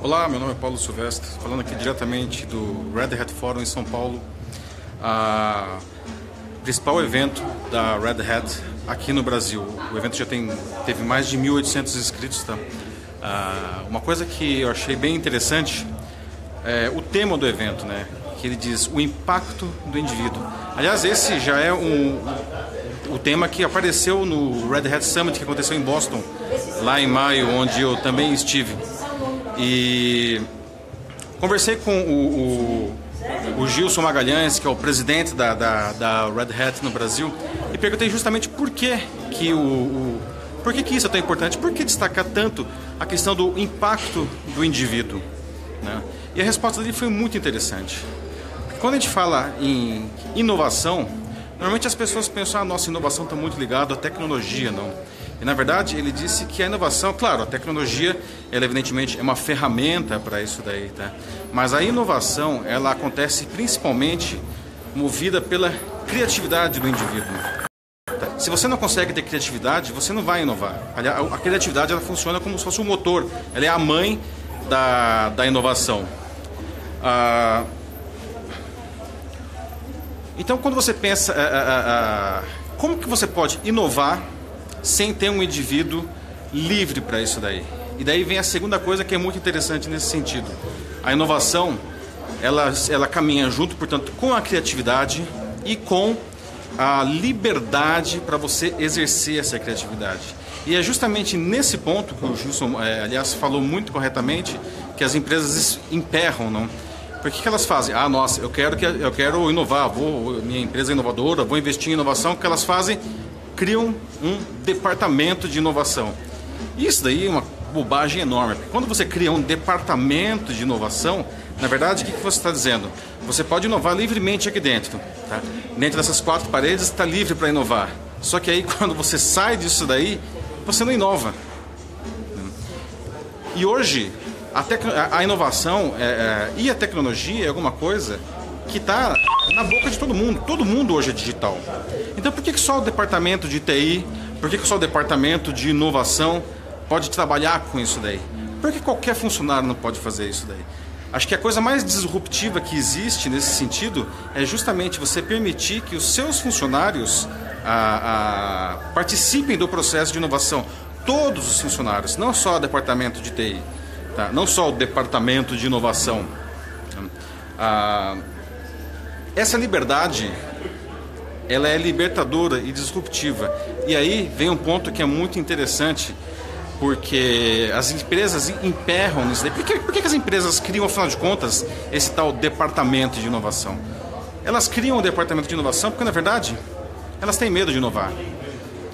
Olá, meu nome é Paulo Silvestre, falando aqui diretamente do Red Hat Forum em São Paulo, o principal evento da Red Hat aqui no Brasil. O evento já teve mais de 1.800 inscritos. Tá? Uma coisa que eu achei bem interessante é o tema do evento, né? Que ele diz o impacto do indivíduo. Aliás, esse já é o tema que apareceu no Red Hat Summit que aconteceu em Boston, lá em maio, onde eu também estive. E conversei com o Gilson Magalhães, que é o presidente da Red Hat no Brasil, e perguntei justamente por que isso é tão importante, por que destacar tanto a questão do impacto do indivíduo, né? E a resposta dele foi muito interessante. Quando a gente fala em inovação, normalmente as pessoas pensam, nossa, inovação está muito ligada à tecnologia, não. E na verdade ele disse que a inovação, claro, a tecnologia, ela evidentemente é uma ferramenta para isso daí, tá? Mas a inovação, ela acontece principalmente movida pela criatividade do indivíduo. Tá? Se você não consegue ter criatividade, você não vai inovar. A criatividade, ela funciona como se fosse um motor, ela é a mãe da inovação. Então, quando você pensa, como que você pode inovar sem ter um indivíduo livre para isso daí? E daí vem a segunda coisa que é muito interessante nesse sentido. A inovação, ela caminha junto, portanto, com a criatividade e com a liberdade para você exercer essa criatividade. E é justamente nesse ponto que o Gilson, aliás, falou muito corretamente, que as empresas emperram, não? Porque que elas fazem? Nossa, eu quero inovar, minha empresa é inovadora, vou investir em inovação. O que elas fazem? Criam um departamento de inovação. Isso daí é uma bobagem enorme. Porque quando você cria um departamento de inovação, na verdade, o que você está dizendo? Você pode inovar livremente aqui dentro. Tá? Dentro dessas 4 paredes, está livre para inovar. Só que aí, quando você sai disso daí, você não inova. E hoje, a inovação e a tecnologia é alguma coisa que está na boca de todo mundo. Todo mundo hoje é digital. Então por que só o departamento de TI, por que só o departamento de inovação pode trabalhar com isso daí? Por que qualquer funcionário não pode fazer isso daí? Acho que a coisa mais disruptiva que existe nesse sentido é justamente você permitir que os seus funcionários participem do processo de inovação. Todos os funcionários, não só o departamento de TI, tá? Não só o departamento de inovação. Essa liberdade, ela é libertadora e disruptiva. E aí vem um ponto que é muito interessante, porque as empresas emperram nisso daí. Por que as empresas criam, afinal de contas, esse tal departamento de inovação? Elas criam o departamento de inovação porque, na verdade, elas têm medo de inovar.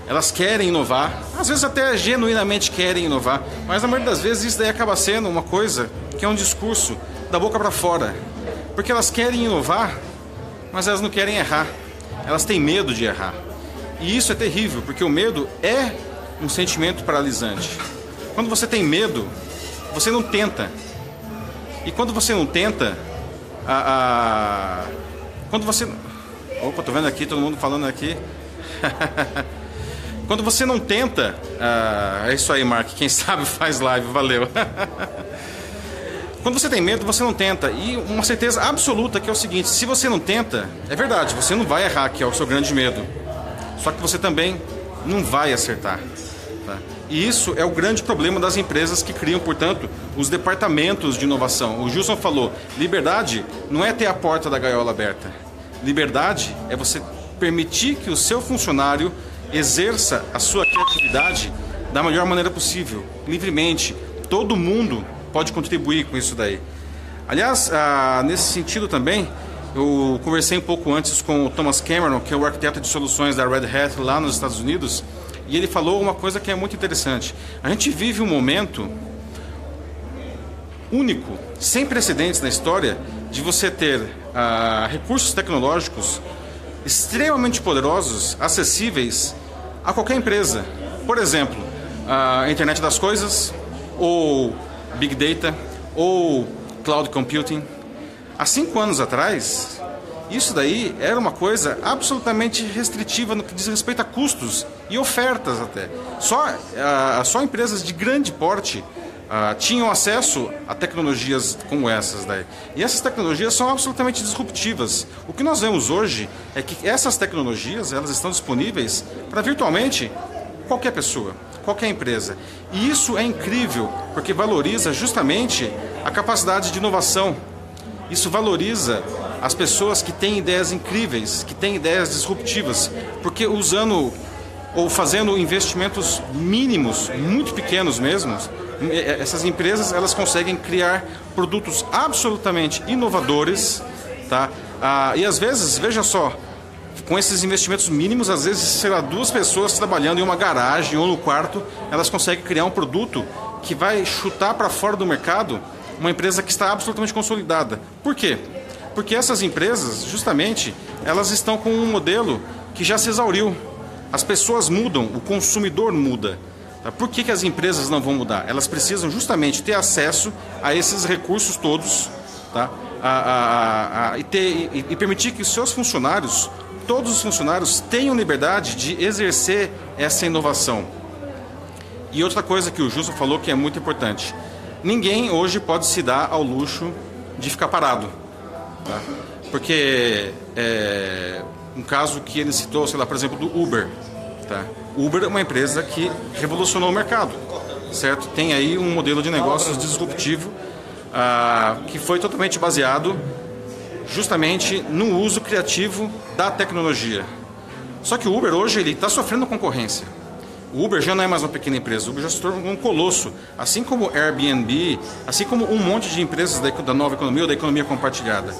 Elas querem inovar, às vezes até genuinamente querem inovar, mas na maioria das vezes isso daí acaba sendo uma coisa que é um discurso da boca para fora. Porque elas querem inovar, mas elas não querem errar. Elas têm medo de errar. E isso é terrível, porque o medo é um sentimento paralisante. Quando você tem medo, você não tenta. E quando você não tenta, quando você... Opa, tô vendo aqui, todo mundo falando aqui. Quando você não tenta... é isso aí, Mark. Quem sabe faz live, valeu. Quando você tem medo, você não tenta. E uma certeza absoluta que é o seguinte: se você não tenta, é verdade, você não vai errar, que é o seu grande medo. Só que você também não vai acertar. Tá? E isso é o grande problema das empresas que criam, portanto, os departamentos de inovação. O Gilson falou, liberdade não é ter a porta da gaiola aberta. Liberdade é você permitir que o seu funcionário exerça a sua criatividade da melhor maneira possível, livremente. Todo mundo pode contribuir com isso daí. Aliás, nesse sentido também, eu conversei um pouco antes com o Thomas Cameron, que é o arquiteto de soluções da Red Hat lá nos Estados Unidos, e ele falou uma coisa que é muito interessante. A gente vive um momento único, sem precedentes na história, de você ter recursos tecnológicos extremamente poderosos, acessíveis a qualquer empresa. Por exemplo, a internet das coisas, ou Big Data, ou Cloud Computing. Há 5 anos atrás, isso daí era uma coisa absolutamente restritiva no que diz respeito a custos e ofertas até. Só empresas de grande porte tinham acesso a tecnologias como essas daí. E essas tecnologias são absolutamente disruptivas. O que nós vemos hoje é que essas tecnologias elas estão disponíveis para virtualmente qualquer pessoa, qualquer empresa. E isso é incrível, porque valoriza justamente a capacidade de inovação. Isso valoriza as pessoas que têm ideias incríveis, que têm ideias disruptivas, porque usando ou fazendo investimentos mínimos, muito pequenos mesmo, essas empresas elas conseguem criar produtos absolutamente inovadores, tá? E às vezes, veja só, com esses investimentos mínimos, às vezes, sei lá, 2 pessoas trabalhando em uma garagem ou no quarto, elas conseguem criar um produto que vai chutar para fora do mercado uma empresa que está absolutamente consolidada. Por quê? Porque essas empresas, justamente, elas estão com um modelo que já se exauriu. As pessoas mudam, o consumidor muda. Tá? Por que as empresas não vão mudar? Elas precisam justamente ter acesso a esses recursos todos, tá? E permitir que os seus funcionários, todos os funcionários, tenham liberdade de exercer essa inovação. E outra coisa que o Justo falou que é muito importante. Ninguém hoje pode se dar ao luxo de ficar parado. Tá? Porque um caso que ele citou, sei lá, por exemplo, do Uber. Tá? O Uber é uma empresa que revolucionou o mercado, certo? Tem aí um modelo de negócios disruptivo que foi totalmente baseado justamente no uso criativo da tecnologia. Só que o Uber hoje ele está sofrendo concorrência. O Uber já não é mais uma pequena empresa, o Uber já se tornou um colosso, assim como o Airbnb, assim como um monte de empresas da nova economia ou da economia compartilhada.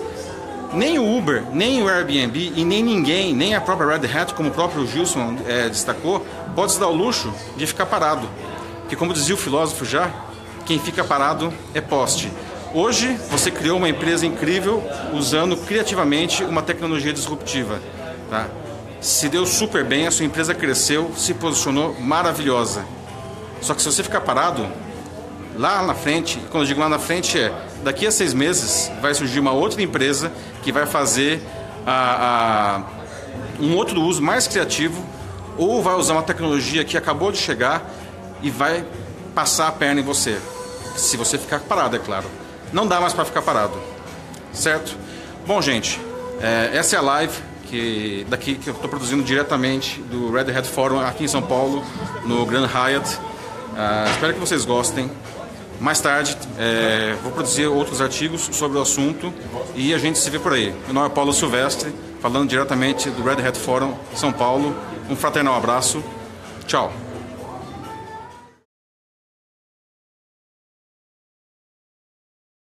Nem o Uber, nem o Airbnb e nem ninguém, nem a própria Red Hat, como o próprio Gilson destacou, pode se dar o luxo de ficar parado. Porque como dizia o filósofo já, quem fica parado é poste. Hoje você criou uma empresa incrível usando criativamente uma tecnologia disruptiva. Tá? Se deu super bem, a sua empresa cresceu, se posicionou maravilhosa. Só que se você ficar parado, lá na frente, quando eu digo lá na frente daqui a 6 meses vai surgir uma outra empresa que vai fazer um outro uso mais criativo ou vai usar uma tecnologia que acabou de chegar e vai passar a perna em você. Se você ficar parado, é claro. Não dá mais para ficar parado, certo? Bom, gente, essa é a live que eu estou produzindo diretamente do Red Hat Forum aqui em São Paulo, no Grand Hyatt. Espero que vocês gostem. Mais tarde vou produzir outros artigos sobre o assunto e a gente se vê por aí. Meu nome é Paulo Silvestre, falando diretamente do Red Hat Forum São Paulo. Um fraternal abraço. Tchau.